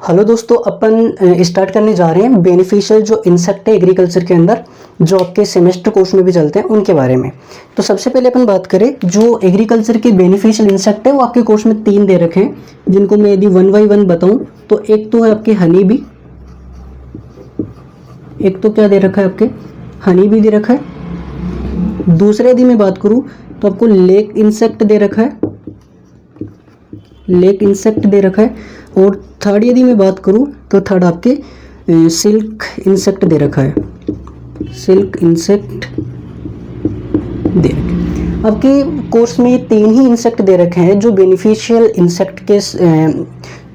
Hello दोस्तों, अपन start करने जा रहे हैं बेनिफिशियल जो इंसेक्ट है एग्रीकल्चर के अंदर, जो आपके सेमेस्टर कोर्स में भी चलते हैं उनके बारे में। तो सबसे पहले अपन बात करें, जो एग्रीकल्चर के बेनिफिशियल इंसेक्ट है वो आपके कोर्स में 3 दे रखे हैं, जिनको मैं यदि 1 बाई 1 बताऊं तो एक तो है आपके हनी बी, एक तो क्या दे रखा है आपके हनी बी दे रखा है। दूसरे यदि मैं बात करूँ तो आपको लेक इंसेक्ट दे रखा है, लेक इंसेक्ट दे रखा है। और थर्ड यदि मैं बात करूं तो थर्ड आपके सिल्क इंसेक्ट दे रखा है, सिल्क इंसेक्ट दे रखे हैं। आपके कोर्स में ये 3 ही इंसेक्ट दे रखे हैं जो बेनिफिशियल इंसेक्ट के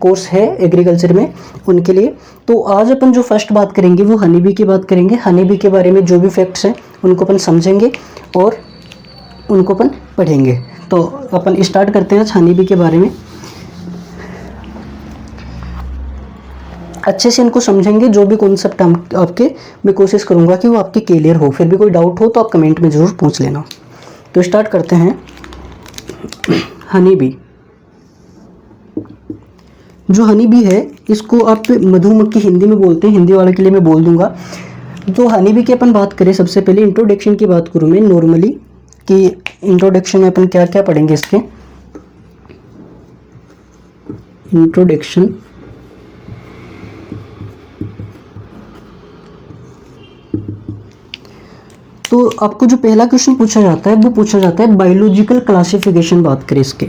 कोर्स है एग्रीकल्चर में उनके लिए। तो आज अपन जो फर्स्ट बात करेंगे वो हनी बी की बात करेंगे। हनी बी के बारे में जो भी फैक्ट्स हैं उनको अपन समझेंगे और उनको अपन पढ़ेंगे। तो अपन स्टार्ट करते हैं आज हनी बी के बारे में। अच्छे से इनको समझेंगे, जो भी कॉन्सेप्ट आपके मैं कोशिश करूंगा कि वो आपके क्लियर हो। फिर भी कोई डाउट हो तो आप कमेंट में ज़रूर पूछ लेना। तो स्टार्ट करते हैं। हनी बी, जो हनी बी है इसको आप मधुमक्खी हिंदी में बोलते हैं, हिंदी वाले के लिए मैं बोल दूंगा। तो हनी बी की अपन बात करें, सबसे पहले इंट्रोडक्शन की बात करूँ मैं नॉर्मली कि इंट्रोडक्शन में अपन क्या क्या पढ़ेंगे। इसके इंट्रोडक्शन तो आपको जो पहला क्वेश्चन पूछा जाता है वो पूछा जाता है बायोलॉजिकल क्लासिफिकेशन। बात करें इसके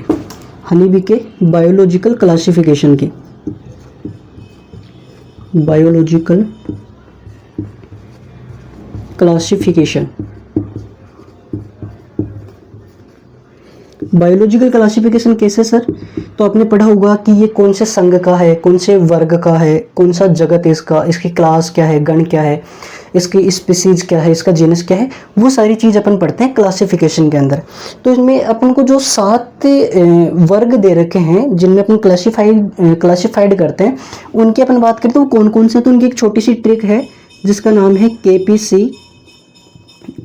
हनी बी के बायोलॉजिकल क्लासिफिकेशन की, बायोलॉजिकल क्लासिफिकेशन। बायोलॉजिकल क्लासिफिकेशन कैसे सर? तो आपने पढ़ा होगा कि ये कौन से संघ का है, कौन से वर्ग का है, कौन सा जगत है इसका, इसकी क्लास क्या है, गण क्या है, इसकी स्पीसीज क्या है, इसका जीनस क्या है, वो सारी चीज़ अपन पढ़ते हैं क्लासिफिकेशन के अंदर। तो इसमें अपन को जो 7 वर्ग दे रखे हैं जिनमें अपन क्लासिफाइड करते हैं, उनकी अपन बात करते हैं वो कौन कौन से। तो उनकी एक छोटी सी ट्रिक है जिसका नाम है KPC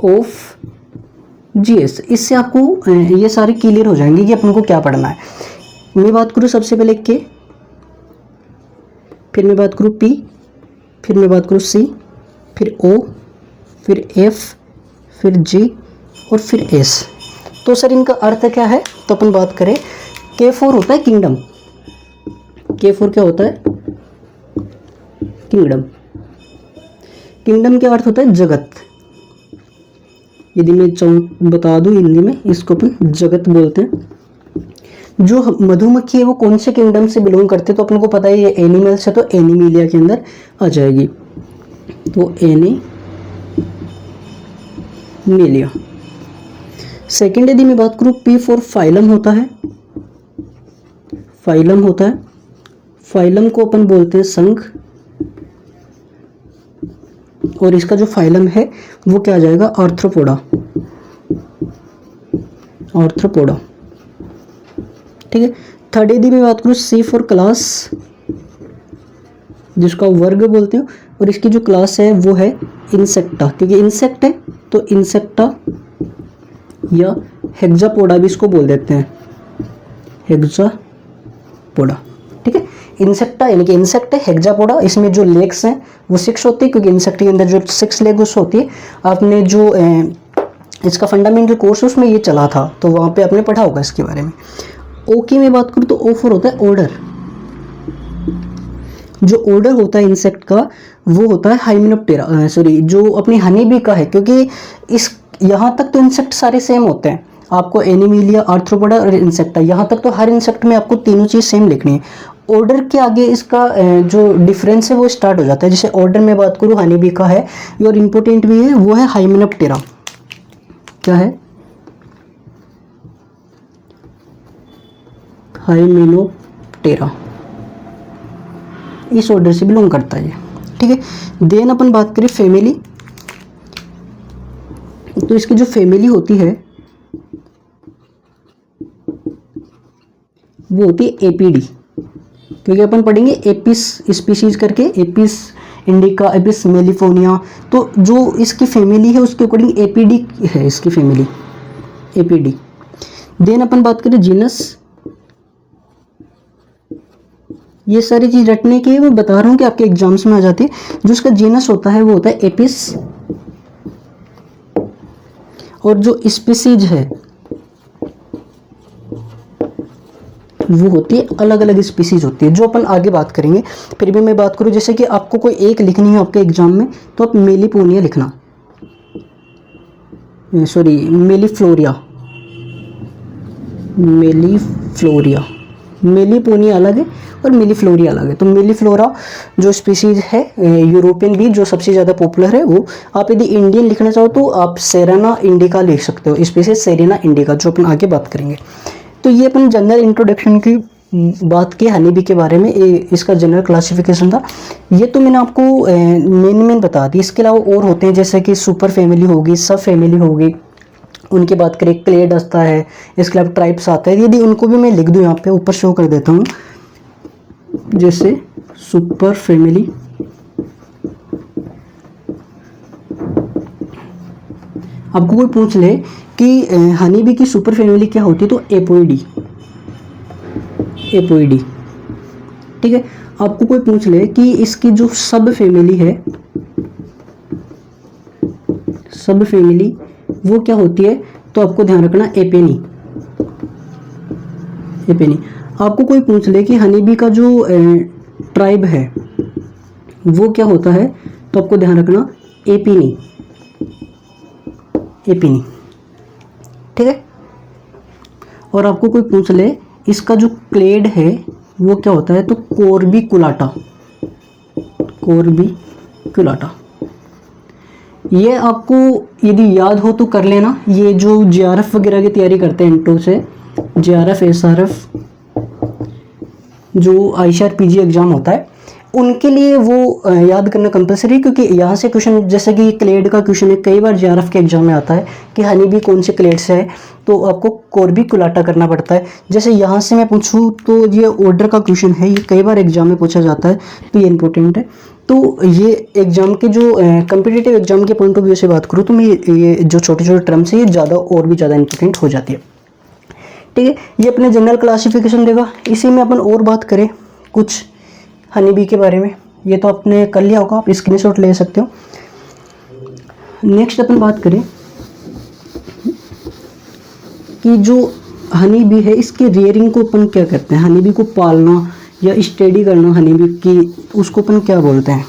ऑफ GS। इससे आपको ये सारे क्लियर हो जाएंगे कि अपन को क्या पढ़ना है। मैं बात करूँ सबसे पहले K, फिर मैं बात करूँ P, फिर मैं बात करूँ C, फिर O, फिर F, फिर G और फिर S। तो सर इनका अर्थ क्या है? तो अपन बात करें, K4 होता है किंगडम। K4 क्या होता है? किंगडम। किंगडम का अर्थ होता है जगत। यदि मैं बता दूं हिंदी में, इसको अपन जगत बोलते हैं। जो मधुमक्खी है वो कौन से किंगडम से बिलोंग करते हैं? तो अपन को पता है ये एनिमल्स है, तो एनिमिलिया के अंदर आ जाएगी। तो एनिमिलिया। सेकेंड यदि मैं बात करूं, P फॉर फाइलम होता है, फाइलम होता है। फाइलम को अपन बोलते हैं संघ, और इसका जो फाइलम है वो क्या आ जाएगा? Arthropoda, arthropoda. ठीक है। थर्ड यदि मैं बात करूँ, C फॉर क्लास, जिसका वर्ग बोलते हो, और इसकी जो क्लास है वो है इंसेक्टा, क्योंकि इंसेक्ट है तो इंसेक्टा या हेक्सापोडा भी इसको बोल देते हैं, हेक्सापोडा। ठीक है। इंसेक्टा यानी कि इंसेक्ट है, हेक्सापोडा इसमें जो लेग्स हैं वो 6 होती है, क्योंकि इंसेक्ट के अंदर जो 6 लेग्स होती है। आपने जो इसका फंडामेंटल कोर्स उसमें ये चला था, तो वहाँ पे आपने पढ़ा होगा इसके बारे में। O की मैं बात करूँ तो O फॉर होता है ऑर्डर। जो ऑर्डर होता है इंसेक्ट का वो होता है हाइमेनोप्टेरा, सॉरी जो अपनी हनी बी का है, क्योंकि इस यहाँ तक तो इंसेक्ट सारे सेम होते हैं। आपको एनिमिलिया, आर्थ्रोपोडा और इंसेक्टा, यहाँ तक तो हर इंसेक्ट में आपको तीनों चीज़ सेम लिखनी है। ऑर्डर के आगे इसका जो डिफरेंस है वो स्टार्ट हो जाता है। जैसे ऑर्डर में बात करूँ हनी बी का है और इम्पोर्टेंट भी है, वो है हाइमेनोप्टेरा। क्या है? हाइमेनोप्टेरा, इस ऑर्डर से बिलोंग करता है। ठीक है। देन अपन बात करें फैमिली, तो इसकी जो फैमिली होती है वो होती है एपीडी, क्योंकि अपन पढ़ेंगे एपिस स्पीशीज करके, एपिस इंडिका, एपिस मेलिफोनिया। तो जो इसकी फैमिली है उसके अकॉर्डिंग एपीडी है इसकी फैमिली, एपीडी। देन अपन बात करें जीनस, ये सारी चीज़ रटने की मैं बता रहा हूँ कि आपके एग्जाम्स में आ जाती है। जो उसका जीनस होता है वो होता है एपिस, और जो स्पीसीज है वो होती है अलग अलग स्पीसीज होती है, जो अपन आगे बात करेंगे। फिर भी मैं बात करूँ, जैसे कि आपको कोई एक लिखनी है आपके एग्जाम में, तो आप मेलिपोनिया लिखना, सॉरी मेलिफ्लोरिया, मेलिफ्लोरिया, मेलिपोनिया अलग है और मेलिफ्लोरिया अलग है। तो मेलिफ्लोरा जो स्पीसीज है यूरोपियन बी जो सबसे ज़्यादा पॉपुलर है वो, आप यदि इंडियन लिखना चाहो तो आप सेरेना इंडिका लिख सकते हो, स्पीसीज सेरेना इंडिका, जो अपन आगे बात करेंगे। तो ये अपन जनरल इंट्रोडक्शन की बात की हनी बी के बारे में, इसका जनरल क्लासिफिकेशन था। ये तो मैंने आपको मेन बता दी। इसके अलावा और होते हैं, जैसे कि सुपर फैमिली होगी, सब फैमिली होगी, उनकी बात करें क्लेड आता है, इसके अलावा ट्राइब्स आता है। यदि उनको भी मैं लिख दूँ यहाँ पे ऊपर शो कर देता हूँ, जैसे सुपर फैमिली, आपको कोई पूछ ले कि हनी बी की सुपर फैमिली क्या होती है, तो एपोइडी, एपोइडी, ठीक है। आपको कोई पूछ ले कि इसकी जो सब फैमिली है, सब फैमिली वो क्या होती है, तो आपको ध्यान रखना एपेनी, एपेनी। आपको कोई पूछ ले कि हनी बी का जो ट्राइब है वो क्या होता है, तो आपको ध्यान रखना एपिनी, एपिनी, ठीक है। और आपको कोई पूछ ले इसका जो क्लेड है वो क्या होता है, तो कोर्बिकुलाटा, कोर्बिकुलाटा। ये आपको यदि याद हो तो कर लेना। ये जो जेआरएफ वगैरह की तैयारी करते हैं इंटो से, जेआरएफ एसआरएफ जो आईसीआरपीजी एग्जाम होता है, उनके लिए वो याद करना कंपलसरी, क्योंकि यहाँ से क्वेश्चन, जैसे कि क्लेड का क्वेश्चन है, कई बार जेआरएफ के एग्जाम में आता है कि हनी बी कौन से क्लेड से है, तो आपको कोर्बिकुलाटा करना पड़ता है। जैसे यहाँ से मैं पूछूँ तो ये ऑर्डर का क्वेश्चन है, ये कई बार एग्जाम में पूछा जाता है, तो ये इंपॉर्टेंट है। तो ये एग्जाम के जो कम्पिटिटिव एग्जाम के पॉइंट ऑफ व्यू से बात करूँ तो मैं ये जो छोटे छोटे टर्म्स है ये ज़्यादा और भी ज़्यादा इंपॉर्टेंट हो जाती है, ठीक है। ये अपने जनरल क्लासिफिकेशन देगा। इसी में अपन और बात करें कुछ हनी बी के बारे में, ये तो आपने कर लिया होगा, आप स्क्रीनशॉट ले सकते हो। नेक्स्ट अपन बात करें कि जो हनी बी है इसके रियरिंग को अपन क्या करते हैं, हनी बी को पालना या स्टडी करना हनी बी की, उसको अपन क्या बोलते हैं,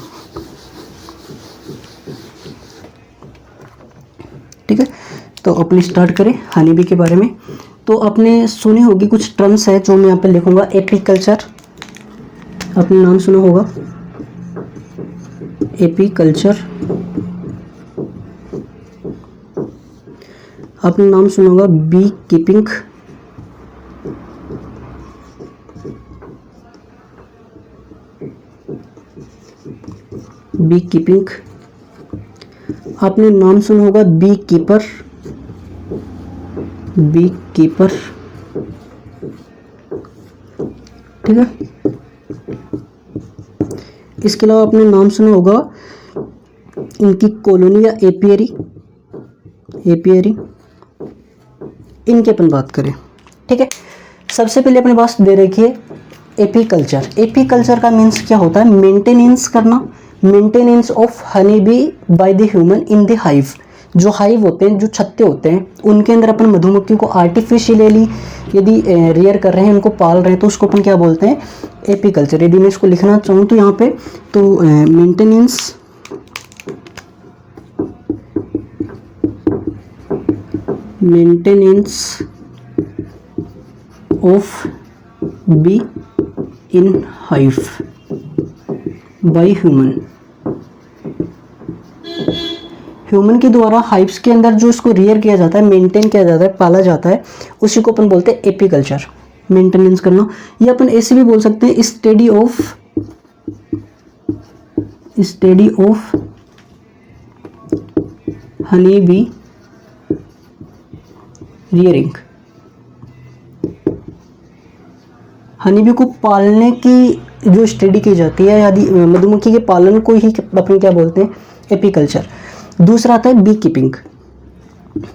ठीक है। तो अपन स्टार्ट करें हनी बी के बारे में। तो आपने सुनी होगी कुछ टर्म्स है जो मैं यहाँ पे लिखूंगा। एपीकल्चर, आपने नाम सुना होगा, एपीकल्चर। आपने नाम सुना होगा बी कीपिंग, बी कीपिंग। आपने नाम सुना होगा बी कीपर, बी कीपर, ठीक है। इसके अलावा आपने नाम सुना होगा इनकी कॉलोनी या एपियरी, एपियरी, इनके अपन बात करें, ठीक है। सबसे पहले अपने पास दे रखी है एपीकल्चर। एपीकल्चर का मीन्स क्या होता है, मेंटेनेंस करना, maintenance of honey bee by the human in the hive. जो हाइव होते हैं, जो छत्ते होते हैं, उनके अंदर अपन मधुमक्खी को आर्टिफिशियली यदि रियर कर रहे हैं, उनको पाल रहे हैं, तो उसको अपन क्या बोलते हैं, एपीकल्चर। यदि मैं इसको लिखना चाहूँ तो यहाँ पे, तो maintenance maintenance of be in hive by human, human के द्वारा हाइव्स के अंदर जो इसको रियर किया जाता है, मेंटेन किया जाता है, पाला जाता है, उसी को अपन बोलते हैं एपीकल्चर, मेंटेनेंस करना। या अपन ऐसे भी बोल सकते हैं study of honey bee rearing. Honey bee को पालने की जो स्टडी की जाती है, यदि मधुमक्खी के पालन को ही अपन क्या बोलते हैं, एपीकल्चर। दूसरा आता है बी कीपिंग।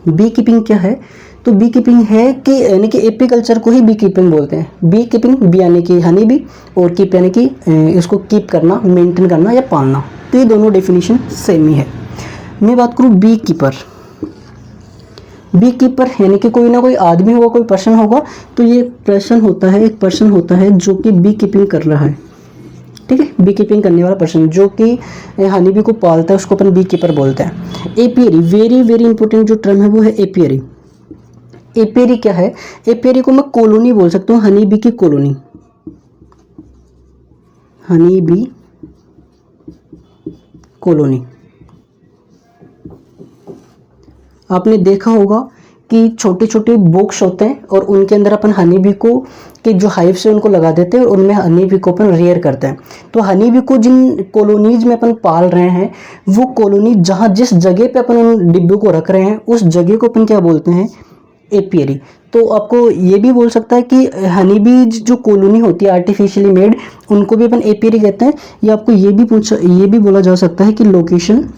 बी कीपिंग क्या है, तो बी कीपिंग है कि यानी कि एपी कल्चर को ही बी कीपिंग बोलते हैं। बी कीपिंग, बी यानी कि हनी बी, और कीप यानी कि इसको कीप करना, मेंटेन करना या पालना। तो ये दोनों डेफिनेशन सेम ही है। मैं बात करूँ बी कीपर। बी कीपर यानी कि कोई ना कोई आदमी होगा, कोई पर्सन होगा। तो ये पर्सन होता है, एक पर्सन होता है जो कि बी कीपिंग कर रहा है, ठीक है। बी कीपिंग करने वाला पर्सन जो कि हनी बी को पालता है उसको अपन बी कीपर बोलते हैं। एपियरी, वेरी वेरी इंपॉर्टेंट जो टर्म है वो है एपियरी। एपियरी क्या है? एपियरी को मैं कॉलोनी बोल सकता हूँ, हनी बी की कॉलोनी, हनी बी कॉलोनी। आपने देखा होगा कि छोटे छोटे बॉक्स होते हैं और उनके अंदर अपन हनी बी को के जो हाइव से उनको लगा देते हैं और उनमें हनी बी को अपन रेयर करते हैं। तो हनी बी को जिन कॉलोनीज में अपन पाल रहे हैं, वो कॉलोनी जहाँ जिस जगह पे अपन उन डिब्बों को रख रहे हैं उस जगह को अपन क्या बोलते हैं? एपियरी। तो आपको ये भी बोल सकता है कि हनी बी जो कॉलोनी होती है आर्टिफिशियली मेड, उनको भी अपन एपियरी कहते हैं। या आपको ये भी बोला जा सकता है कि location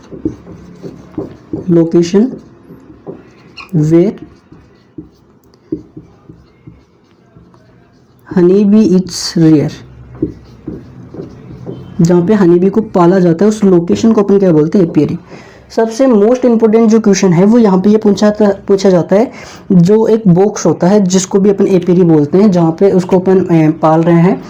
where honey bee it's rare, जहाँ पे हनी बी को पाला जाता है उस लोकेशन को अपन क्या बोलते हैं? एपियरी। सबसे मोस्ट इंपॉर्टेंट जो क्वेश्चन है वो यहाँ पे ये पूछा जाता है, जो एक बॉक्स होता है जिसको भी अपन एपियरी बोलते हैं, जहाँ पे उसको अपन पाल रहे हैं,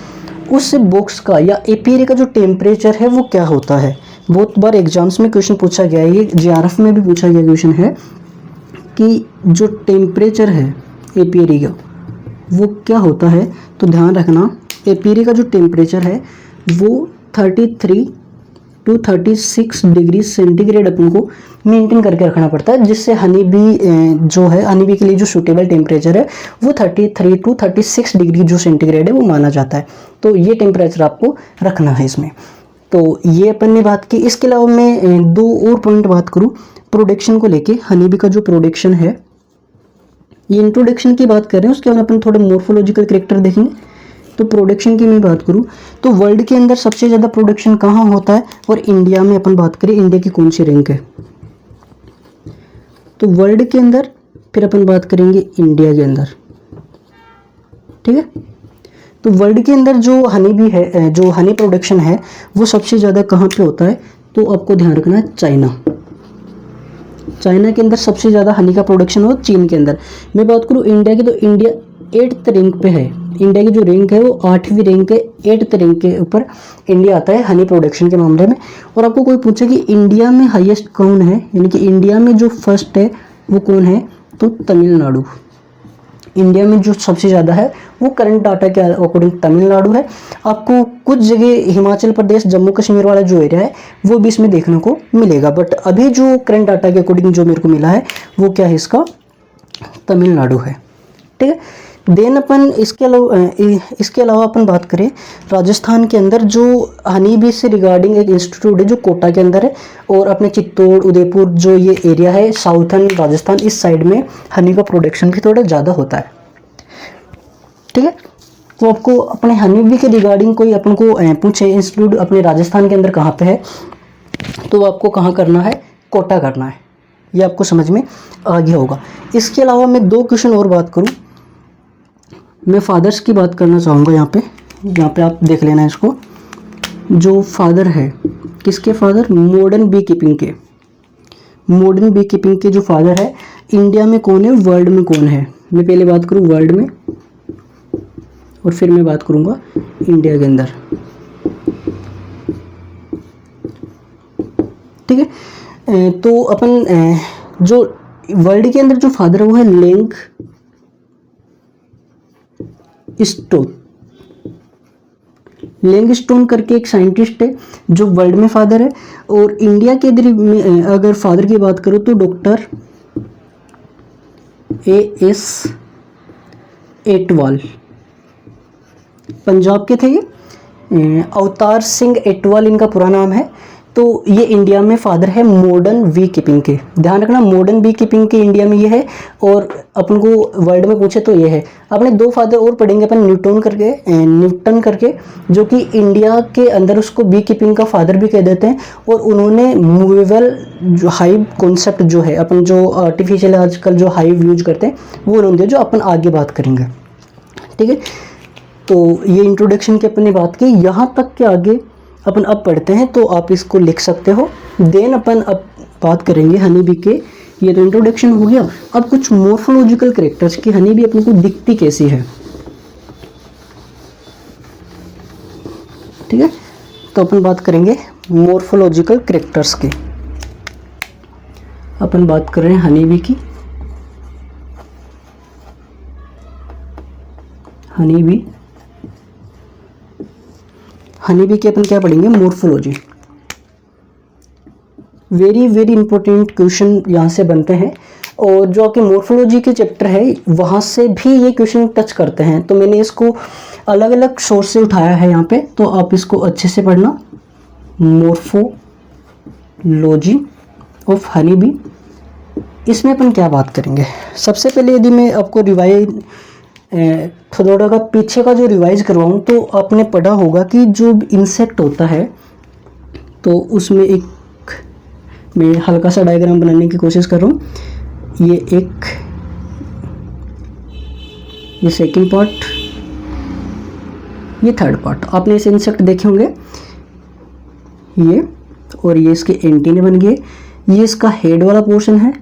उस बॉक्स का या एपियरी का जो टेम्परेचर है वो क्या होता है? बहुत बार एग्जाम्स में क्वेश्चन पूछा गया है, ये जीआरएफ में भी पूछा गया क्वेश्चन है कि जो टेम्परेचर है एपियरी का वो क्या होता है। तो ध्यान रखना, एपियरी का जो टेम्परेचर है वो 33 to 36 डिग्री सेंटीग्रेड अपन को मेंटेन करके रखना पड़ता है, जिससे हनी बी जो है, हनी बी के लिए जो सूटेबल टेम्परेचर है वो 33 to 36 डिग्री जो सेंटीग्रेड है वो माना जाता है। तो ये टेम्परेचर आपको रखना है इसमें। तो ये अपन ने बात की। इसके अलावा मैं दो और पॉइंट बात करूँ प्रोडक्शन को लेके। हनी बी का जो प्रोडक्शन है, ये इंट्रोडक्शन की बात कर रहे हैं, उसके बाद अपन थोड़े मॉर्फोलॉजिकल कैरेक्टर देखेंगे। तो प्रोडक्शन की मैं बात करूं तो वर्ल्ड के अंदर सबसे ज़्यादा प्रोडक्शन कहाँ होता है, और इंडिया में अपन बात करें इंडिया की कौन सी रैंक है? तो वर्ल्ड के अंदर फिर अपन बात करेंगे इंडिया के अंदर, ठीक है। तो वर्ल्ड के अंदर जो हनी बी है, जो हनी प्रोडक्शन है वो सबसे ज़्यादा कहाँ पे होता है? तो आपको ध्यान रखना है चाइना। चाइना के अंदर सबसे ज़्यादा हनी का प्रोडक्शन हो, चीन के अंदर। मैं बात करूँ इंडिया की तो इंडिया 8th रैंक पे है। इंडिया की जो रैंक है वो 8वीं रैंक है, 8th रैंक के ऊपर इंडिया आता है हनी प्रोडक्शन के मामले में। और आपको कोई पूछे कि इंडिया में हाईएस्ट कौन है, यानी कि इंडिया में जो फर्स्ट है वो कौन है, तो तमिलनाडु। इंडिया में जो सबसे ज़्यादा है वो करंट डाटा के अकॉर्डिंग तमिलनाडु है। आपको कुछ जगह हिमाचल प्रदेश, जम्मू कश्मीर वाला जो एरिया है वो भी इसमें देखने को मिलेगा, बट अभी जो करंट डाटा के अकॉर्डिंग जो मेरे को मिला है वो क्या है, इसका तमिलनाडु है, ठीक है। देन अपन इसके अलावा अपन बात करें राजस्थान के अंदर जो हनी बी से रिगार्डिंग एक इंस्टीट्यूट है जो कोटा के अंदर है, और अपने चित्तौड़, उदयपुर जो ये एरिया है साउथर्न राजस्थान, इस साइड में हनी का प्रोडक्शन भी थोड़ा ज़्यादा होता है, ठीक है। तो आपको अपने हनी बी के रिगार्डिंग कोई अपन को पूछे इंस्टीट्यूट अपने राजस्थान के अंदर कहाँ पे है, तो आपको कहाँ करना है, कोटा करना है। ये आपको समझ में आ गया होगा। इसके अलावा मैं दो क्वेश्चन और बात करूँ, मैं फादर्स की बात करना चाहूँगा। यहाँ पे आप देख लेना इसको। जो फादर है, किसके फादर? मॉडर्न बी कीपिंग के। मॉडर्न बी कीपिंग के जो फादर है इंडिया में कौन है, वर्ल्ड में कौन है? मैं पहले बात करूँ वर्ल्ड में और फिर मैं बात करूँगा इंडिया के अंदर, ठीक है। तो अपन जो वर्ल्ड के अंदर जो फादर है वो है लेंग स्टोन। लेंग स्टोन करके एक साइंटिस्ट है जो वर्ल्ड में फादर है। और इंडिया के में अगर फादर की बात करूँ तो डॉक्टर A.S. एटवाल, पंजाब के थे ये। अवतार सिंह एटवाल इनका पूरा नाम है। तो ये इंडिया में फादर है मॉडर्न बी कीपिंग के। ध्यान रखना, मॉडर्न बी कीपिंग के इंडिया में ये है, और अपन को वर्ल्ड में पूछे तो ये है। अपने दो फादर और पढ़ेंगे अपन, न्यूटन करके, जो कि इंडिया के अंदर उसको बी कीपिंग का फादर भी कह देते हैं। और उन्होंने मूवेबल जो हाइव कॉन्सेप्ट जो है, अपन जो आर्टिफिशियल आजकल जो हाइव यूज करते हैं वो उन्होंने दिया, जो अपन आगे बात करेंगे। ठीक है, तो ये इंट्रोडक्शन की अपन ने बात की, यहाँ तक के आगे अपन अब पढ़ते हैं, तो आप इसको लिख सकते हो। देन अपन अब बात करेंगे हनी बी के। ये तो इंट्रोडक्शन हो गया। अब कुछ मॉर्फोलॉजिकल कैरेक्टर्स की हनी बी अपन को दिखती कैसी है। ठीक है, तो अपन बात करेंगे मॉर्फोलॉजिकल कैरेक्टर्स की। अपन बात कर रहे हैं हनी बी की। हनी बी के अपन क्या पढ़ेंगे, morphology. Very very important question यहाँ से बनते हैं, और जो आपके मॉर्फोलॉजी के चैप्टर है वहाँ से भी ये क्वेश्चन टच करते हैं। तो मैंने इसको अलग अलग सोर्स से उठाया है यहाँ पे, तो आप इसको अच्छे से पढ़ना। मॉर्फोलॉजी ऑफ हनी बी, इसमें अपन क्या बात करेंगे। सबसे पहले यदि मैं आपको रिवाइज थोड़ा का पीछे का जो रिवाइज करवाऊँ, तो आपने पढ़ा होगा कि जो इंसेक्ट होता है, तो उसमें एक मैं हल्का सा डायग्राम बनाने की कोशिश कर रहा हूँ। ये सेकंड पार्ट, ये थर्ड पार्ट। आपने ऐसे इंसेक्ट देखे होंगे, ये और ये इसके एंटीने बन गए। ये इसका हेड वाला पोर्शन है,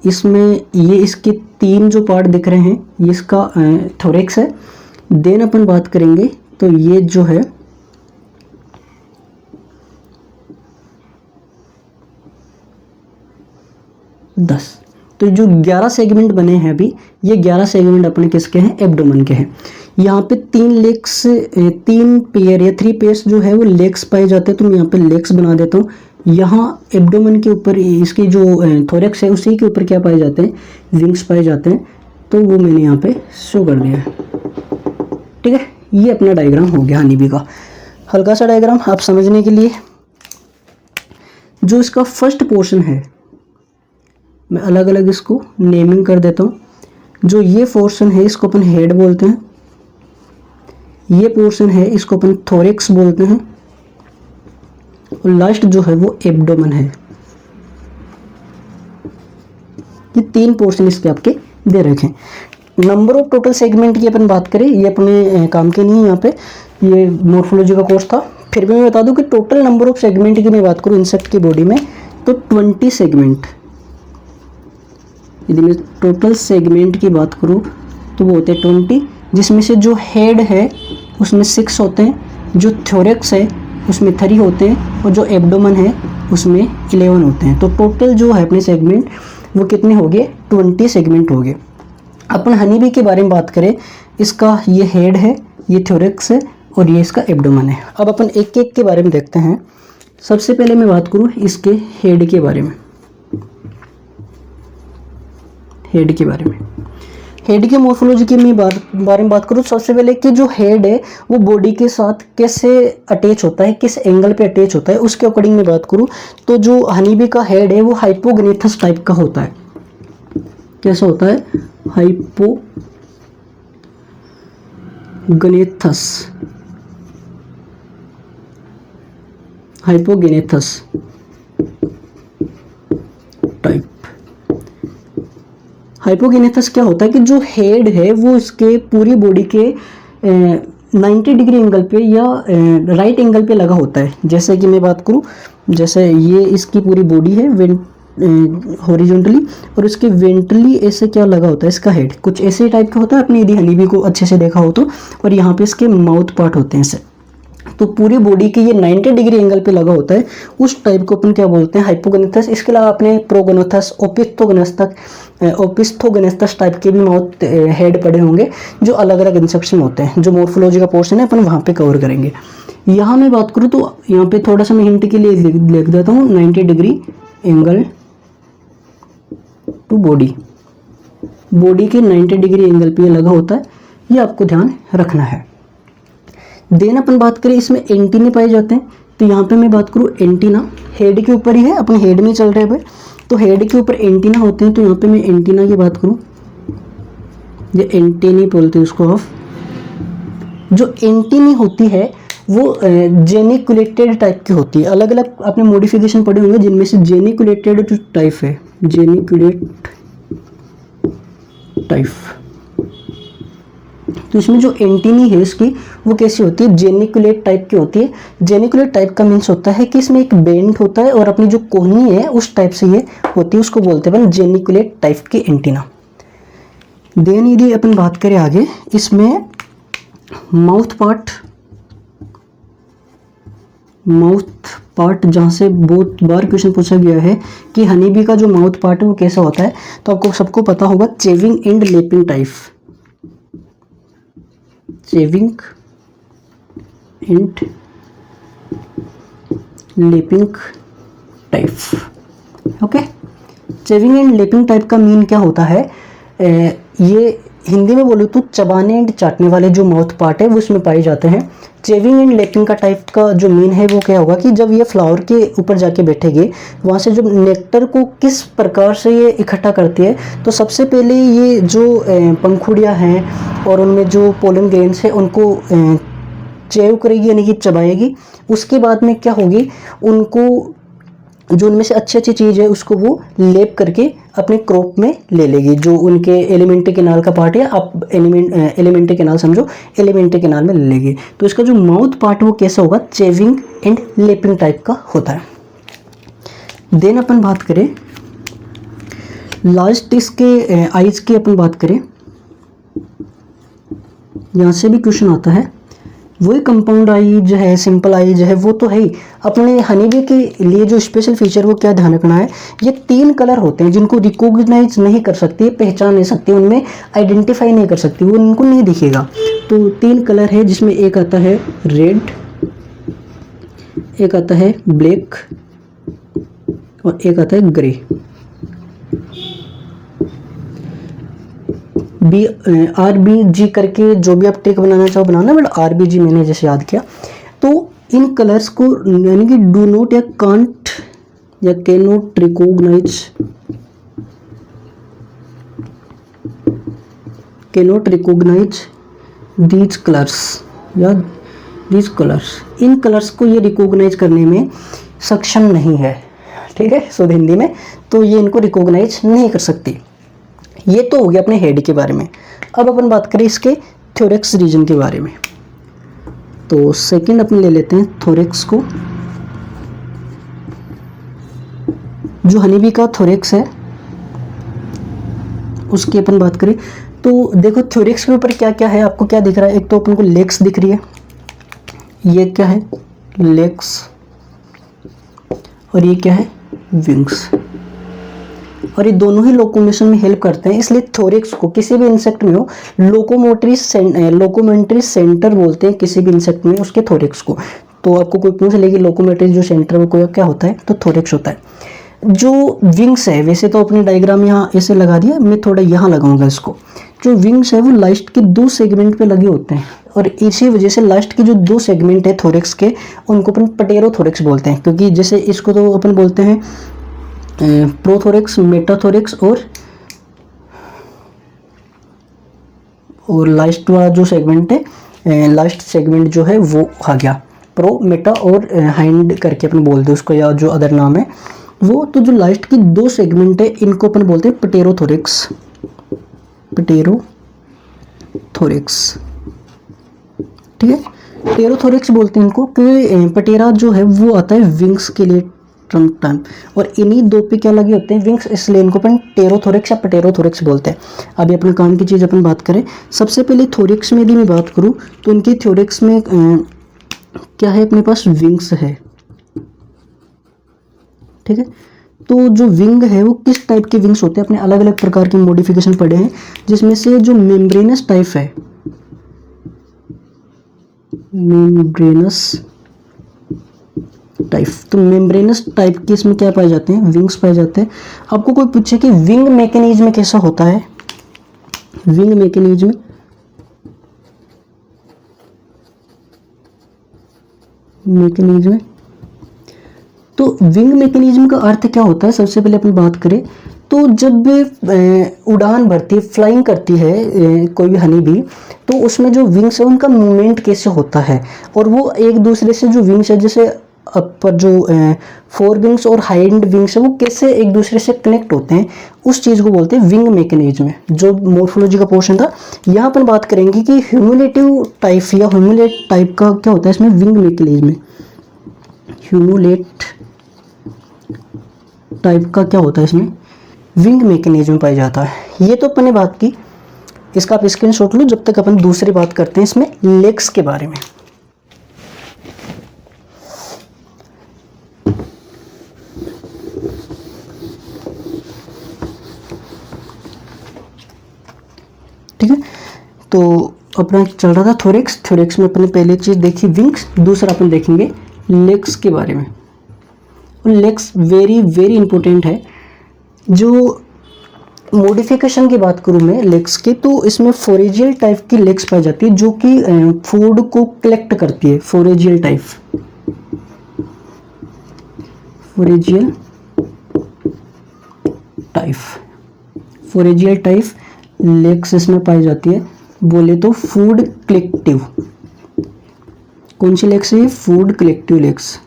इसमें ये इसके तीन जो पार्ट दिख रहे हैं, ये इसका थोरेक्स है। देन अपन बात करेंगे तो ये जो है तो जो 11 सेगमेंट बने हैं अभी, ये 11 सेगमेंट अपने किसके हैं, एब्डोमेन के हैं। यहाँ पे 3 पेयर या 3 पेयर्स जो है वो लेग्स पाए जाते हैं, तो मैं यहाँ पे लेग्स बना देता हूँ। यहाँ एब्डोमेन के ऊपर इसकी जो थोरेक्स है उसी के ऊपर क्या पाए जाते हैं, विंग्स पाए जाते हैं, तो वो मैंने यहाँ पे शो कर दिया है। ठीक है, ये अपना डायग्राम हो गया हनी बी का। हल्का सा डायग्राम आप समझने के लिए। जो इसका फर्स्ट पोर्शन है, मैं अलग अलग इसको नेमिंग कर देता हूँ। जो ये पोर्शन है इसको अपन हेड बोलते हैं, ये पोर्शन है इसको अपन थोरेक्स बोलते हैं, और लास्ट जो है वो एब्डोमेन है। ये 3 पोर्शन इसके आपके दे रखे हैं। नंबर ऑफ टोटल सेगमेंट की अपन बात करें, ये अपने काम के नहीं है, यहाँ पे ये मॉर्फोलॉजी का कोर्स था। फिर भी मैं बता दूं कि टोटल नंबर ऑफ सेगमेंट की मैं बात करूं इंसेक्ट की बॉडी में, तो 20 सेगमेंट। यदि मैं टोटल सेगमेंट की बात करूं तो वो होते हैं 20, जिसमें से जो हेड है उसमें 6 होते हैं, जो थोरेक्स है उसमें 3 होते हैं, और जो एब्डोमेन है उसमें 11 होते हैं। तो टोटल जो है अपने सेगमेंट वो कितने हो गए, 20 सेगमेंट हो गए। अपन हनी बी के बारे में बात करें, इसका ये हेड है, ये थोरेक्स है, और ये इसका एब्डोमेन है। अब अपन एक एक के बारे में देखते हैं। सबसे पहले मैं बात करूं इसके हेड के बारे में। हेड के मॉर्फोलॉजी की मैं बारे में बात करूँ, सबसे पहले कि जो हेड है वो बॉडी के साथ कैसे अटैच होता है, किस एंगल पे अटैच होता है, उसके अकॉर्डिंग मैं बात करूँ तो जो हनी बी का हेड है वो हाइपोगनेथस टाइप का होता है। कैसा होता है, हाइपोगनेथस टाइप। हाइपोगनेथस क्या होता है कि जो हेड है वो इसके पूरी बॉडी के 90 डिग्री एंगल पे या राइट एंगल पे लगा होता है। जैसे कि मैं बात करूं, जैसे ये इसकी पूरी बॉडी है हॉरिजॉन्टली, और इसके वेंट्रली ऐसे क्या लगा होता है, इसका हेड कुछ ऐसे टाइप का होता है, आपने यदि हनी बी को अच्छे से देखा हो तो। और यहाँ पे इसके माउथ पार्ट होते हैं ऐसे, तो पूरी बॉडी के ये 90 डिग्री एंगल पे लगा होता है, उस टाइप को अपन क्या बोलते हैं, हाइपोगनेथस। इसके अलावा अपने प्रोगोनेथस, ओपिस्थोगनेथस टाइप के भी माउथ हेड पड़े होंगे, जो अलग अलग इंसेक्ट्स में होते हैं। जो मॉर्फोलॉजी का पोर्शन है अपन वहाँ पे कवर करेंगे। यहाँ मैं बात करूँ तो यहाँ पे थोड़ा सा मैं हिंट के लिए लिख देता हूँ, 90 डिग्री एंगल टू बॉडी के 90 डिग्री एंगल पे लगा होता है, ये आपको ध्यान रखना है। देन अपन बात करें इसमें एंटीने पाए जाते हैं। तो यहाँ पे मैं बात करूँ एंटीना, हेड के ऊपर ही है, अपने हेड में ही चल रहे हैं। तो हेड के ऊपर एंटीना होते हैं, तो यहाँ पे मैं एंटीना की बात करूँ, ये एंटीनी बोलते हैं उसको ऑफ। जो एंटीनी होती है वो जेनिकुलेटेड टाइप की होती है। अलग अलग आपने मॉडिफिकेशन पढ़े होंगे, जिनमें से जेनिकुलेटेड जो टाइप है, जेनिकुलेट टाइप, तो इसमें जो एंटीनी है इसकी वो कैसी होती है, जेनिकुलेट टाइप की होती है। जेनिकुलेट टाइप का मीन्स होता है कि इसमें एक बेंड होता है और अपनी जो कोहनी है उस टाइप से ये होती है, उसको बोलते हैं जेनिकुलेट टाइप की एंटीना। देन यदि अपन बात करें आगे, इसमें माउथ पार्ट जहाँ से बहुत बार क्वेश्चन पूछा गया है कि हनी बी का जो माउथ पार्ट है वो कैसा होता है, तो आपको सबको पता होगा, chewing and lapping type, chewing and lapping type. Okay, chewing and lapping type का मीन क्या होता है, ये हिंदी में बोलो तो चबाने एंड चाटने वाले जो माउथ पार्ट है वो इसमें पाए जाते हैं। चेविंग एंड लेपिंग का टाइप का जो मीन है वो क्या होगा कि जब ये फ्लावर के ऊपर जाके बैठेंगे, वहाँ से जो नेक्टर को किस प्रकार से ये इकट्ठा करती है, तो सबसे पहले ये जो पंखुड़ियाँ हैं और उनमें जो पोलन ग्रेन्स है उनको चेव करेगी, यानी कि चबाएगी। उसके बाद में क्या होगी, उनको जो उनमें से अच्छी अच्छी चीज़ है उसको वो लेप करके अपने क्रॉप में ले लेगी, जो उनके एलिमेंट्री कैनाल का पार्ट है, आप एलिमेंट्री कैनाल समझो, एलिमेंट्री कैनाल में ले लेगी। तो इसका जो माउथ पार्ट वो कैसा होगा, चेविंग एंड लेपिंग टाइप का होता है। देन अपन बात करें लास्ट इसके आइज की, अपन बात करें, यहाँ से भी क्वेश्चन आता है। वही कंपाउंड आई जो है, सिंपल आई जो है वो तो है ही। अपने हनीबी के लिए जो स्पेशल फीचर वो क्या ध्यान रखना है, ये 3 कलर होते हैं जिनको रिकॉग्नाइज नहीं कर सकती, पहचान नहीं सकती, उनमें आइडेंटिफाई नहीं कर सकती, वो उनको नहीं दिखेगा। तो 3 कलर है जिसमें एक आता है रेड, एक आता है ब्लैक और एक आता है ग्रे। RBG करके जो भी आप ट्रिक बनाना चाहो बनाना, बट RBG मैंने जैसे याद किया। तो इन कलर्स को यानी कि डू नॉट या कांट या can not recognise these colours या दीज कलर्स, इन कलर्स को ये रिकॉग्नाइज करने में सक्षम नहीं है, ठीक है, शुद्ध हिंदी में। तो ये इनको रिकॉग्नाइज नहीं कर सकती। ये तो हो गया अपने हेड के बारे में। अब अपन बात करें इसके थोरैक्स रीजन के बारे में। तो सेकंड अपन ले लेते हैं थोरैक्स को। जो हनीबी का थोरैक्स है उसकी अपन बात करें तो देखो थोरैक्स के ऊपर क्या क्या है, आपको क्या दिख रहा है, एक तो अपन को लेग्स दिख रही है, ये क्या है लेग्स, और ये क्या है विंग्स, और ये दोनों ही लोकोमोशन में हेल्प करते हैं। इसलिए थोरैक्स को किसी भी इंसेक्ट में हो लोकोमोटरी सेंटर बोलते हैं, किसी भी इंसेक्ट में उसके थोरैक्स को। तो आपको कोई पूछ लेगी लोकोमोटरी जो सेंटर वो क्या होता है, तो थोरैक्स होता है। जो विंग्स है, वैसे तो अपने डायग्राम यहाँ ऐसे लगा दिया, मैं थोड़ा यहाँ लगाऊंगा इसको। जो विंग्स है वो लास्ट के 2 सेगमेंट पे लगे होते हैं, और इसी वजह से लास्ट के जो 2 सेगमेंट है थोरैक्स के उनको अपन पटेरोथोरैक्स बोलते हैं। क्योंकि जैसे इसको तो अपन बोलते हैं प्रोथोरैक्स, मेटाथोरैक्स और लास्ट वाला जो सेगमेंट है, लास्ट सेगमेंट जो है वो आ गया प्रो, मेटा और हाइंड करके अपन बोलते हैं उसको, या जो अदर नाम है वो। तो जो लास्ट की 2 सेगमेंट है इनको अपन बोलते हैं पटेरोथोरैक्स, ठीक है, पटेरोथोरैक्स बोलते हैं इनको, क्योंकि पटेरा जो है वो आता है विंग्स के लिए ट्रंक टाइम, और इन्हीं 2 पे क्या लगे होते हैं विंग्स, इसलिए इनको अपन टेरोथोरैक्स या पटेरोथोरैक्स बोलते हैं। अभी अपने काम की चीज़ अपन बात करें, सबसे पहले थोरैक्स में यदि मैं बात करूं तो उनकी थोरैक्स में क्या है, अपने पास विंग्स है, ठीक है। तो जो विंग है वो किस टाइप के विंग्स होते हैं, अपने अलग अलग प्रकार के मॉडिफिकेशन पढ़े हैं, जिसमें से जो मेम्ब्रेनस टाइप है, तो मेम्ब्रेनस टाइप के इसमें क्या पाए जाते हैं, विंग्स पाए जाते हैं। आपको कोई पूछे कि विंग मैकेनिज्म कैसा होता है, विंग मैकेनिज्म विंग मैकेनिज्म का अर्थ क्या होता है, सबसे पहले अपन बात करें तो जब उड़ान भरती है, फ्लाइंग करती है कोई भी हनी भी, तो उसमें जो विंग्स है उनका मूवमेंट कैसे होता है, और वो एक दूसरे से जो विंग्स है, जैसे अपर जो फोर विंग्स और हाइंड विंग्स है, वो कैसे एक दूसरे से कनेक्ट होते हैं, उस चीज़ को बोलते हैं विंग मैकेनिज्म। जो मॉर्फोलॉजी का पोर्शन था, यहाँ पर बात करेंगे कि ह्यूमुलेटिव टाइप या ह्यूमुलेट टाइप का क्या होता है इसमें विंग मैकेनिज्म। ह्यूमुलेट टाइप का क्या होता है इसमें विंग मैकेनिज्म पाया जाता है। ये तो अपन ने बात की, इसका आप स्क्रीनशॉट लो, जब तक अपन दूसरी बात करते हैं इसमें लेग्स के बारे में। ठीक है, तो अपना चल रहा था थोरेक्स। थोरेक्स में अपने पहले चीज़ देखी विंग्स, दूसरा अपन देखेंगे लेग्स के बारे में। और लेग्स वेरी वेरी इंपॉर्टेंट है। जो मॉडिफिकेशन की बात करूँ मैं लेग्स की, तो इसमें फोरेजियल टाइप की लेग्स पाई जाती है जो कि फूड को कलेक्ट करती है। फोरेजियल टाइप, फोरेजियल टाइप, फोरेजियल टाइप लेग्स इसमें पाई जाती है। बोले तो फूड कलेक्टिव, कौन सी लेग्स है? Food collective legs,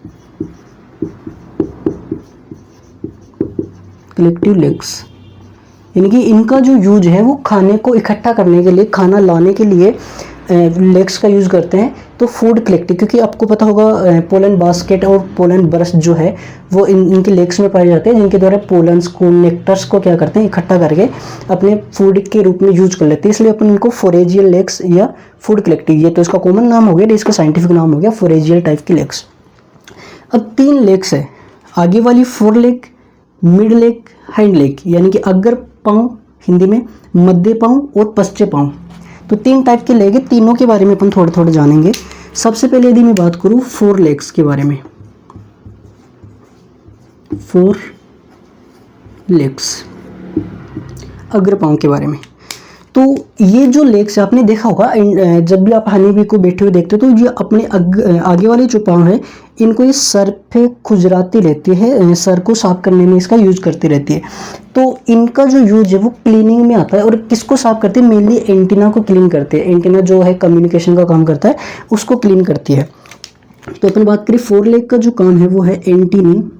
collective legs, यानी कि इनका जो यूज है वो खाने को इकट्ठा करने के लिए, खाना लाने के लिए लेग्स का यूज़ करते हैं। तो फूड कलेक्टिव, क्योंकि आपको पता होगा पोलन बास्केट और पोलन ब्रश जो है वो इनके लेग्स में पाए जाते हैं, जिनके द्वारा पोलन्स को, नेक्टर्स को क्या करते हैं, इकट्ठा करके अपने फूड के रूप में यूज कर लेते हैं। इसलिए अपन इनको फोरेजियल लेग्स या फूड कलेक्टिव, ये तो इसका कॉमन नाम हो गया, इसका साइंटिफिक नाम हो गया फोरेजियल टाइप की लेग्स। अब 3 लेग्स है, आगे वाली four leg, mid leg, hind leg, यानी कि अग्र पाँव हिंदी में, मध्य पाँव और पश्चे पाँव। तो 3 टाइप के लेग है, तीनों के बारे में अपन थोड़े थोड़े जानेंगे। सबसे पहले यदि मैं बात करूँ फोर लेग्स के बारे में, फोर लेग्स, अग्र पाँव के बारे में, तो ये जो लेग्स आपने देखा होगा, जब भी आप हनी बी को बैठे हुए देखते हो तो ये अपने आगे वाले जो पाँव है इनको ये सर पे खुजराती रहती है, सर को साफ करने में इसका यूज करती रहती है। तो इनका जो यूज है वो क्लीनिंग में आता है। और किसको साफ करती है? मेनली एंटीना को क्लीन करती है। एंटीना जो है कम्युनिकेशन का काम करता है, उसको क्लीन करती है। तो अपन बात करें फोर लेग का जो काम है वो है antennae,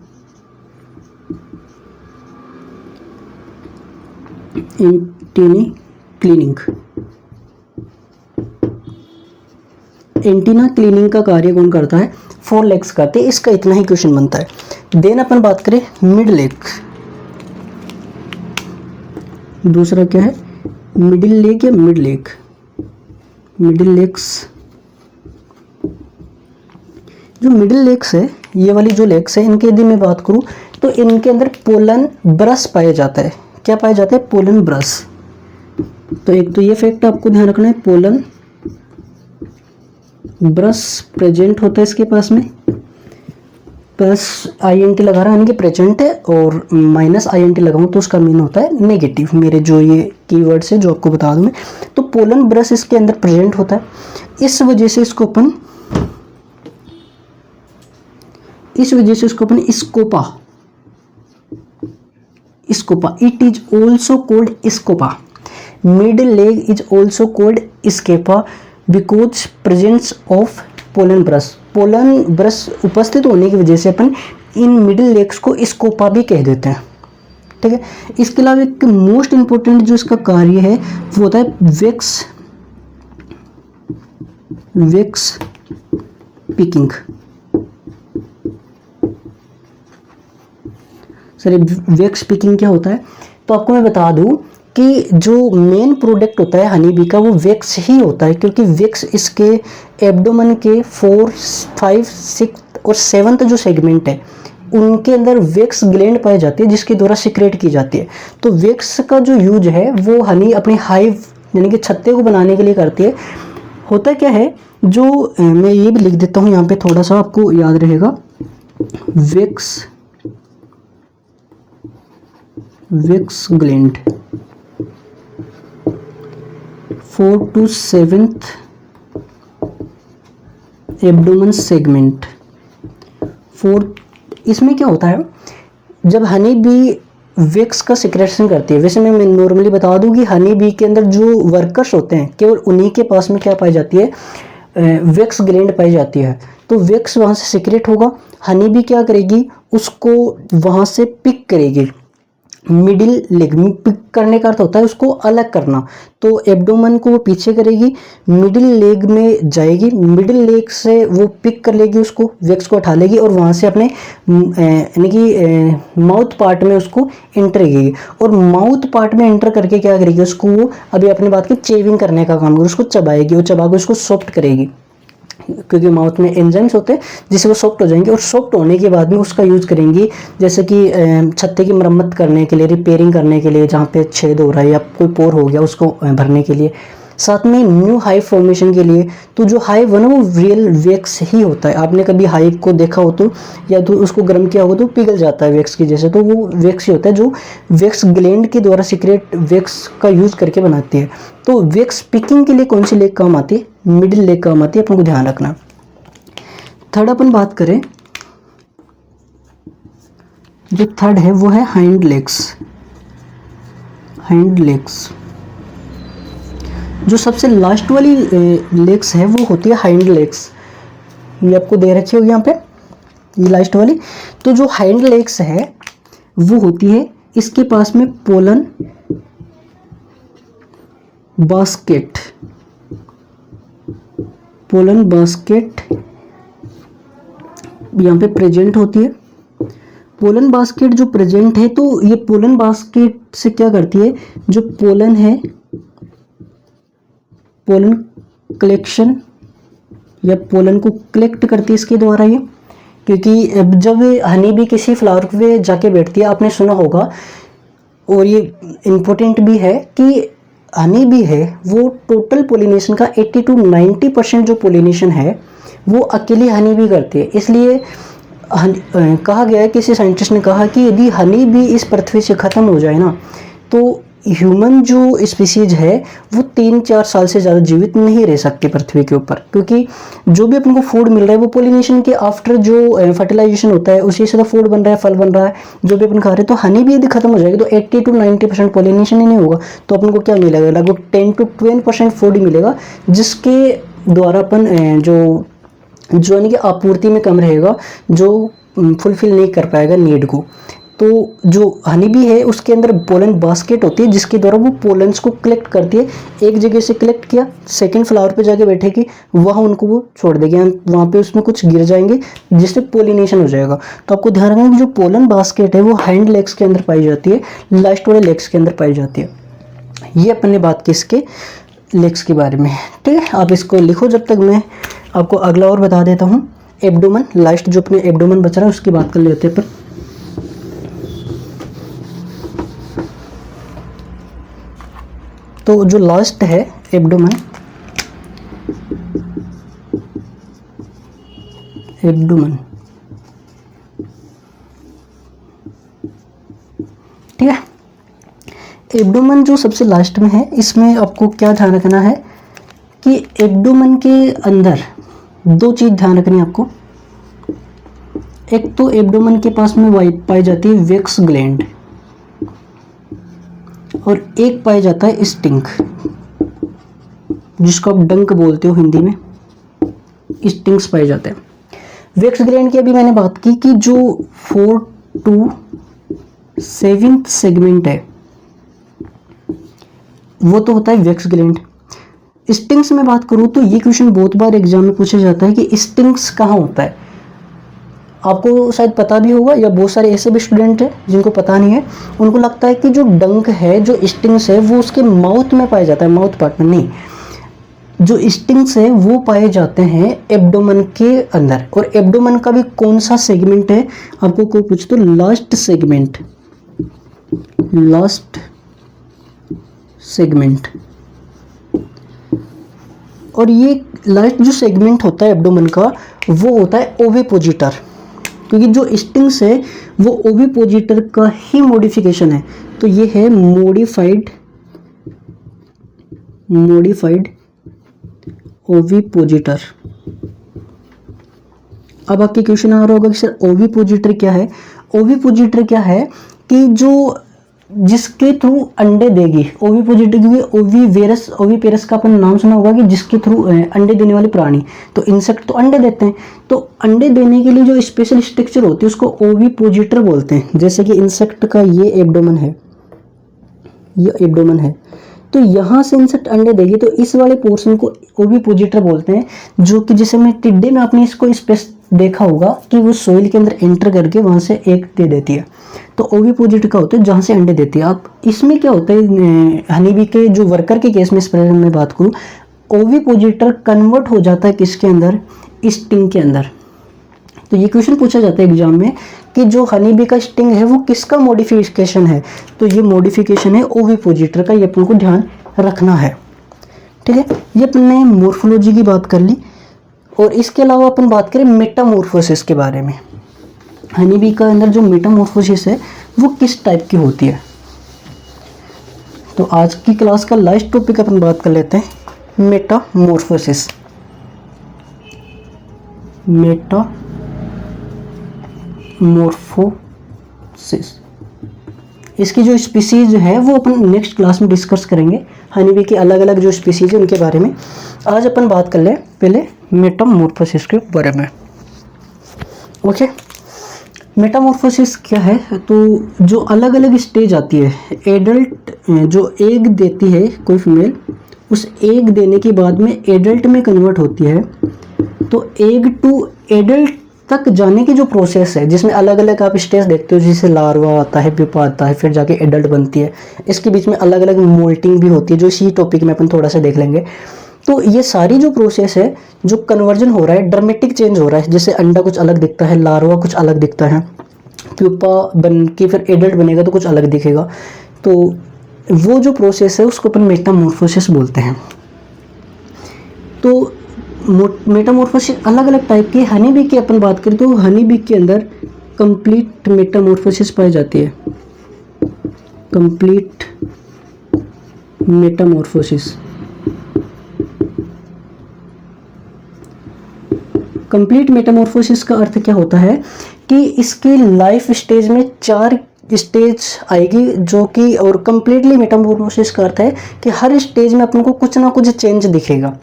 antennae cleaning. Antenna cleaning का कार्य कौन करता है? फोर लेग्स करते हैं। इसका इतना ही क्वेश्चन बनता है। देन अपन बात करें मिड लेग, दूसरा क्या है? मिडिल लेग या मिड लेग, मिडिल लेग्स। जो मिडिल लेग्स है, ये वाली जो लेग्स है, इनके यदि मैं बात करूं तो इनके अंदर पोलन ब्रश पाया जाता है। क्या पाया जाता है? Pollen brush. तो एक तो ये फैक्ट आपको ध्यान रखना है, पोलन ब्रश प्रेजेंट होता है इसके पास में। प्लस INT लगा रहा है यानी कि प्रेजेंट है, और माइनस INT लगाऊं तो उसका मीन होता है नेगेटिव। मेरे जो ये कीवर्ड्स है जो आपको बता दूं मैं, तो पोलन ब्रश इसके अंदर प्रेजेंट होता है। इस वजह से इसको अपन scopa, scopa, it is also called scopa. Mid leg is also called scopa because presence of pollen brush. Pollen brush उपस्थित होने की वजह से अपन इन मिडिल लेग्स को स्कोपा भी कह देते हैं। ठीक है। इसके अलावा एक मोस्ट इंपॉर्टेंट जो इसका कार्य है वो होता है wax picking. Sorry, wax picking क्या होता है? तो आपको मैं बता दूं कि जो मेन प्रोडक्ट होता है हनी बी का वो वेक्स ही होता है, क्योंकि वेक्स इसके एब्डोमेन के 4, 5, 6 और 7th जो सेगमेंट है उनके अंदर वेक्स ग्लैंड पाई जाती है, जिसके द्वारा सिक्रेट की जाती है। तो वेक्स का जो यूज है वो हनी अपनी हाइव यानी कि छत्ते को बनाने के लिए करती है। होता क्या है, जो मैं ये भी लिख देता हूँ यहाँ पे, थोड़ा सा आपको याद रहेगा। Wax gland 4 to 7th abdomen segment, 4 इसमें क्या होता है, जब हनी बी वैक्स का सिक्रेशन करती है, वैसे मैं नॉर्मली बता दूं कि हनी बी के अंदर जो वर्कर्स होते हैं केवल उन्हीं के पास में क्या पाई जाती है, वैक्स ग्लैंड पाई जाती है। तो वैक्स वहाँ से सिक्रेट होगा, हनी बी क्या करेगी, उसको वहाँ से पिक करेगी। मिडिल लेग में पिक करने का अर्थ होता है उसको अलग करना, तो एब्डोमेन को वो पीछे करेगी, मिडिल लेग में जाएगी, मिडिल लेग से वो पिक कर लेगी, उसको वैक्स को उठा लेगी और वहाँ से अपने यानी कि माउथ पार्ट में उसको एंटर करेगी। और माउथ पार्ट में एंटर करके क्या करेगी, उसको वो अभी अपनी बात की चेविंग करने का काम करेगी, उसको चबाएगी, वो चबा के उसको सॉफ्ट करेगी, क्योंकि माउथ में एंजाइम्स होते हैं जिससे वो सॉफ्ट हो जाएंगे। और सॉफ्ट होने के बाद में उसका यूज़ करेंगी जैसे कि छत्ते की मरम्मत करने के लिए, रिपेयरिंग करने के लिए, जहाँ पे छेद हो रहा है या कोई पोर हो गया उसको भरने के लिए, साथ में न्यू हाइव फॉर्मेशन के लिए। तो जो हाइव है ना वो रियल वैक्स ही होता है। आपने कभी हाइव को देखा हो तो, या तो उसको गर्म किया हो तो पिघल जाता है वैक्स की जैसे, तो वो वैक्स ही होता है जो वैक्स ग्लैंड के द्वारा सीक्रेट वैक्स का यूज़ करके बनाती है। तो वैक्स पिकिंग के लिए कौन सी लेग काम आती है, मिडिल लेग काम आती है, अपन को ध्यान रखना। थर्ड अपन बात करें, जो थर्ड है वो है हाइंड लेग्स। हाइंड लेग्स जो सबसे लास्ट वाली लेग्स है वो होती है हाइंड लेग्स। ये आपको दे रखी होगी यहाँ पे, ये लास्ट वाली। तो जो हाइंड लेग्स है वो होती है, इसके पास में पोलन बास्केट, पोलन बास्केट यहाँ पे प्रेजेंट होती है। पोलन बास्केट जो प्रेजेंट है, तो ये पोलन बास्केट से क्या करती है, जो पोलन है, पोलन कलेक्शन या पोलन को कलेक्ट करती है इसके द्वारा ये। क्योंकि जब हनी भी किसी फ्लावर पे जाके बैठती है, आपने सुना होगा, और ये इम्पोर्टेंट भी है कि हनी भी है वो टोटल पोलिनेशन का 80 to 90% जो पोलिनेशन है वो अकेली हनी भी करती है। इसलिए कहा गया है, किसी साइंटिस्ट ने कहा कि यदि हनी भी इस पृथ्वी से ख़त्म हो जाए ना, तो ह्यूमन जो स्पीसीज है वो 3-4 साल से ज़्यादा जीवित नहीं रह सकती पृथ्वी के ऊपर। क्योंकि जो भी अपन को फूड मिल रहा है वो पोलिनेशन के आफ्टर जो फर्टिलाइजेशन होता है उसी से तो फूड बन रहा है, फल बन रहा है, जो भी अपन खा रहे हैं। तो हनी भी यदि खत्म हो जाएगी तो 80 to 90% पोलिनेशन ही नहीं होगा, तो अपन को क्या मिलेगा, लगभग 10 to 20% फूड ही मिलेगा, जिसके द्वारा अपन जो यानी कि आपूर्ति में कम रहेगा, जो फुलफिल नहीं कर पाएगा नीड को। तो जो हनी बी है उसके अंदर पोलन बास्केट होती है जिसके द्वारा वो पोलन्स को कलेक्ट करती है। एक जगह से कलेक्ट किया, सेकंड फ्लावर पे जाके बैठेगी, वहाँ उनको वो छोड़ देगी, वहाँ पे उसमें कुछ गिर जाएंगे जिससे पोलिनेशन हो जाएगा। तो आपको ध्यान रखना कि जो पोलन बास्केट है वो हैंड लेग्स के अंदर पाई जाती है, लास्ट वाले लेग्स के अंदर पाई जाती है। ये अपन ने बात की इसके लेग्स के बारे में, ठीक है। आप इसको लिखो जब तक मैं आपको अगला और बता देता हूँ। एब्डोमेन, लास्ट जो अपने एब्डोमेन बच रहा है उसकी बात कर लेते हैं अपन। तो जो लास्ट है एब्डोमेन, एब्डोमेन, ठीक है। एब्डोमेन जो सबसे लास्ट में है, इसमें आपको क्या ध्यान रखना है कि एब्डोमेन के अंदर दो चीज़ ध्यान रखनी है आपको। एक तो एब्डोमेन के पास में पाई जाती है वैक्स ग्लैंड, और एक पाया जाता है स्टिंक, जिसको आप डंक बोलते हो हिंदी में, स्टिंक्स पाए जाते हैं। वैक्स ग्लैंड की अभी मैंने बात की कि जो 4 to 7th सेगमेंट है वो तो होता है वैक्स ग्लैंड। स्टिंक्स में बात करूँ तो ये क्वेश्चन बहुत बार एग्जाम में पूछा जाता है कि स्टिंक्स कहाँ होता है। आपको शायद पता भी होगा, या बहुत सारे ऐसे भी स्टूडेंट हैं जिनको पता नहीं है, उनको लगता है कि जो डंक है, जो स्टिंग्स है वो उसके माउथ में पाया जाता है, माउथ पार्ट में नहीं। जो स्टिंग्स है वो पाए जाते हैं एब्डोमेन के अंदर। और एब्डोमेन का भी कौन सा सेगमेंट है, आपको कोई पूछे तो लास्ट सेगमेंट, लास्ट सेगमेंट। और ये लास्ट जो सेगमेंट होता है एब्डोमेन का वो होता है ओविपोजिटर, क्योंकि जो स्टिंग्स है वो ओविपोजिटर का ही मॉडिफिकेशन है। तो ये है मॉडिफाइड ओविपोजिटर, अब आपके क्वेश्चन आ रहा होगा कि सर ओविपोजिटर क्या है। ओविपोजिटर क्या है कि जो जिसके थ्रू अंडे देगी, ओविपोजिटर क्योंकि ओवीवेरस ओवीपेरस का अपन नाम सुना होगा कि जिसके थ्रू अंडे देने वाले प्राणी, तो इंसेक्ट तो अंडे देते हैं, तो अंडे देने के लिए जो स्पेशल स्ट्रक्चर होती है उसको ओविपोजिटर बोलते हैं। जैसे कि इंसेक्ट का ये एब्डोमेन है, ये एब्डोमेन है, तो यहाँ से इंसेक्ट अंडे देगी, तो इस वाले पोर्शन को ओविपोजिटर बोलते हैं। जो कि जैसे मैं टिड्डे में आपने इसको स्पेस देखा होगा कि वो सॉइल के अंदर एंटर करके वहाँ से एग दे देती है, तो ओविपोजिटर का होता है जहाँ से अंडे देती है। अब इसमें क्या होता है, हनी बी के जो वर्कर के केस में इस पर मैं बात करूँ, ओविपोजिटर कन्वर्ट हो जाता है किसके अंदर, स्टिंग के अंदर। तो ये क्वेश्चन पूछा जाता है एग्जाम में कि जो हनी बी का स्टिंग है वो किसका मॉडिफिकेशन है, तो ये मॉडिफिकेशन है ओविपोजिटर का, ये अपन को ध्यान रखना है। ठीक है, ये अपन ने मॉर्फोलॉजी की बात कर ली। और इसके अलावा अपन बात करें मेटामॉर्फोसिस के बारे में। हनी बी का अंदर जो मेटामॉर्फोसिस है वो किस टाइप की होती है, तो आज की क्लास का लास्ट टॉपिक अपन बात कर लेते हैं, मेटामॉर्फोसिस। मेटामॉर्फोसिस, इसकी जो स्पीसीज है वो अपन नेक्स्ट क्लास में डिस्कस करेंगे, हनी बी के अलग अलग जो स्पीसीज है उनके बारे में। आज अपन बात कर ले पहले मेटामॉर्फोसिस के बारे में। ओके, मेटामॉर्फोसिस क्या है, तो जो अलग अलग स्टेज आती है, एडल्ट जो एग देती है कोई फीमेल, उस एग देने के बाद में एडल्ट में कन्वर्ट होती है, तो एग टू एडल्ट तक जाने की जो प्रोसेस है, जिसमें अलग अलग आप स्टेज देखते हो, जैसे लार्वा आता है, प्यूपा आता है, फिर जाके एडल्ट बनती है, इसके बीच में अलग अलग मोल्टिंग भी होती है, जो इसी टॉपिक में अपन थोड़ा सा देख लेंगे। तो ये सारी जो प्रोसेस है, जो कन्वर्जन हो रहा है, ड्रामेटिक चेंज हो रहा है, जैसे अंडा कुछ अलग दिखता है, लार्वा कुछ अलग दिखता है, प्यूपा बन के फिर एडल्ट बनेगा तो कुछ अलग दिखेगा, तो वो जो प्रोसेस है उसको अपन मेटामॉर्फोसिस बोलते हैं। तो मेटामॉर्फोसिस अलग अलग टाइप के, हनी बी की अपन बात करें तो हनी बी के अंदर कंप्लीट मेटामॉर्फोसिस पाई जाती है, कंप्लीट मेटामॉर्फोसिस। कंप्लीट मेटामॉर्फोसिस का अर्थ क्या होता है कि इसकी लाइफ स्टेज में 4 स्टेज आएगी, जो कि, और कंप्लीटली मेटामॉर्फोसिस का अर्थ है कि हर स्टेज में अपन को कुछ ना कुछ चेंज दिखेगा।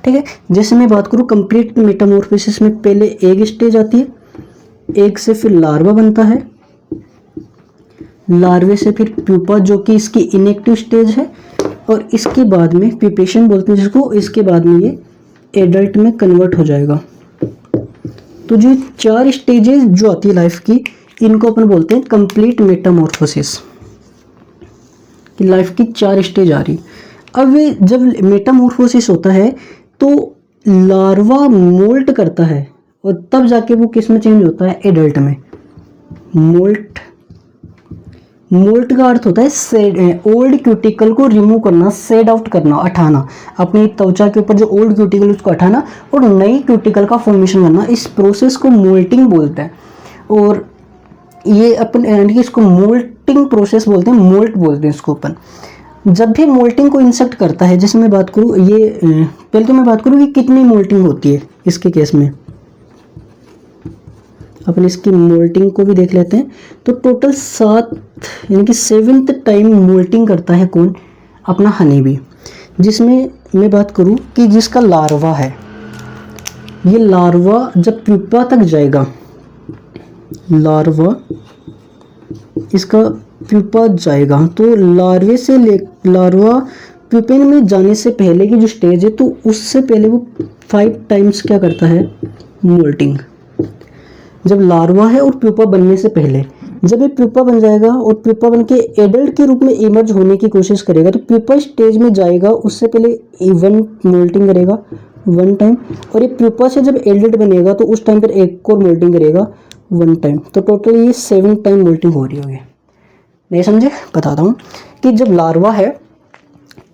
ठीक है, जैसे मैं बात करूँ कंप्लीट मेटामॉर्फोसिस में पहले एग स्टेज आती है, एग से फिर लार्वा बनता है, लार्वे से फिर प्यूपा जो कि इसकी इनएक्टिव स्टेज है, और इसके बाद में प्यूपेशन बोलते हैं जिसको, इसके बाद में ये एडल्ट में कन्वर्ट हो जाएगा। तो जो 4 स्टेजेस जो आती है लाइफ की, इनको अपन बोलते हैं कंप्लीट मेटामॉर्फोसिस, कि लाइफ की 4 स्टेज आ रही। अब जब मेटामॉर्फोसिस होता है तो लार्वा मोल्ट करता है, और तब जाके वो किस में चेंज होता है, एडल्ट में। मोल्ट का अर्थ होता है ओल्ड क्यूटिकल को रिमूव करना, सेड आउट करना, हटाना, अपनी त्वचा के ऊपर जो ओल्ड क्यूटिकल उसको हटाना और नई क्यूटिकल का फॉर्मेशन करना, इस प्रोसेस को मोल्टिंग बोलते हैं। और ये अपन इसको मोल्टिंग प्रोसेस बोलते हैं, मोल्ट बोलते हैं इसको अपन। जब भी मोल्टिंग को इंसेक्ट करता है, जैसे मैं बात करूँ, ये पहले तो मैं बात करूँ कि कितनी मोल्टिंग होती है इसके केस में, अपन इसकी मोल्टिंग को भी देख लेते हैं। तो टोटल 7 यानी कि 7th टाइम मोल्टिंग करता है कौन, अपना हनी बी। जिसमें मैं बात करूं कि जिसका लार्वा है, ये लार्वा जब प्यूपा तक जाएगा, लार्वा इसका प्यूपा जाएगा, तो लार्वे से लार्वा प्यूपेन में जाने से पहले की जो स्टेज है, तो उससे पहले वो 5 टाइम्स क्या करता है, मोल्टिंग। जब लार्वा है और प्यूपा बनने से पहले, जब ये प्यूपा बन जाएगा और प्यूपा बन के एडल्ट के रूप में इमर्ज होने की कोशिश करेगा, तो प्यूपा स्टेज में जाएगा, उससे पहले 1 मोल्टिंग करेगा 1 टाइम, और ये प्यूपा से जब एडल्ट बनेगा तो उस टाइम पर एक और मोल्टिंग करेगा 1 टाइम। तो टोटल ये 7 टाइम मोल्टिंग हो रही होगी। नहीं समझे, बताता हूँ कि जब लार्वा है,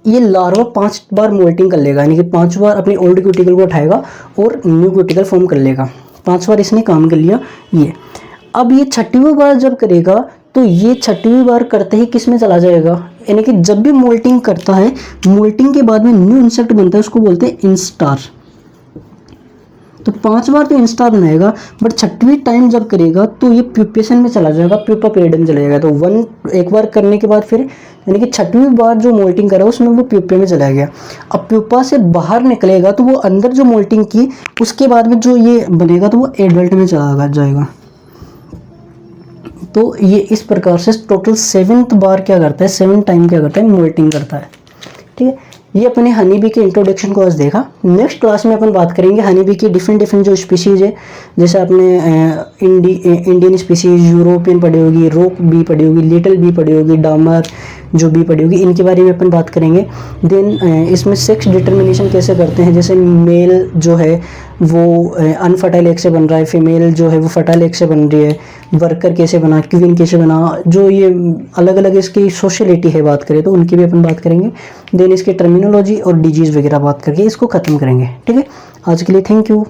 ये लार्वा 5 बार मोल्टिंग कर लेगा, यानी कि 5 बार अपनी ओल्ड क्यूटिकल को उठाएगा और न्यू क्यूटिकल फॉर्म कर लेगा। 5 बार इसने काम कर लिया ये। अब ये 6वीं बार जब करेगा, तो ये 6वीं बार करते ही किस में चला जाएगा, यानी कि जब भी मोल्टिंग करता है, मोल्टिंग के बाद में न्यू इंसेक्ट बनता है, उसको बोलते हैं इंस्टार। तो 5 बार तो इंस्टार बनाएगा, बट 6वीं टाइम जब करेगा तो ये प्यूपेशन में चला जाएगा, प्यूपा पेरियड में चला जाएगा। तो एक बार करने के बाद फिर यानी कि 6वीं बार जो मोल्टिंग करा उसमें वो प्यूपे में चला गया। अब प्यूपा से बाहर निकलेगा तो वो अंदर जो मोल्टिंग की उसके बाद में जो ये बनेगा तो वो एडल्ट में चला जाएगा। तो ये इस प्रकार से टोटल 7th बार क्या करता है, 7 टाइम क्या करता है, मोल्टिंग करता है। ठीक है, ये अपने हनी बी के इंट्रोडक्शन को आज देखा। नेक्स्ट क्लास में अपन बात करेंगे हनी बी की डिफरेंट जो स्पीशीज़ है, जैसे आपने इंडियन स्पीशीज़, यूरोपियन पढ़ी होगी, रोक बी पढ़ी होगी, लिटिल बी पढ़ी होगी, डामर जो बी पढ़ी होगी, इनके बारे में अपन बात करेंगे। देन इसमें सेक्स डिटर्मिनेशन कैसे करते हैं, जैसे मेल जो है वो अनफर्टाइल एग से बन रहा है, फीमेल जो है वो फर्टाइल एग से बन रही है, वर्कर कैसे बना, क्वीन कैसे बना, जो ये अलग अलग इसकी सोशलिटी है बात करें तो उनकी भी अपन बात करेंगे। देन इसकी टर्मिनोलॉजी और डिजीज़ वगैरह बात करके इसको ख़त्म करेंगे। ठीक है, आज के लिए थैंक यू।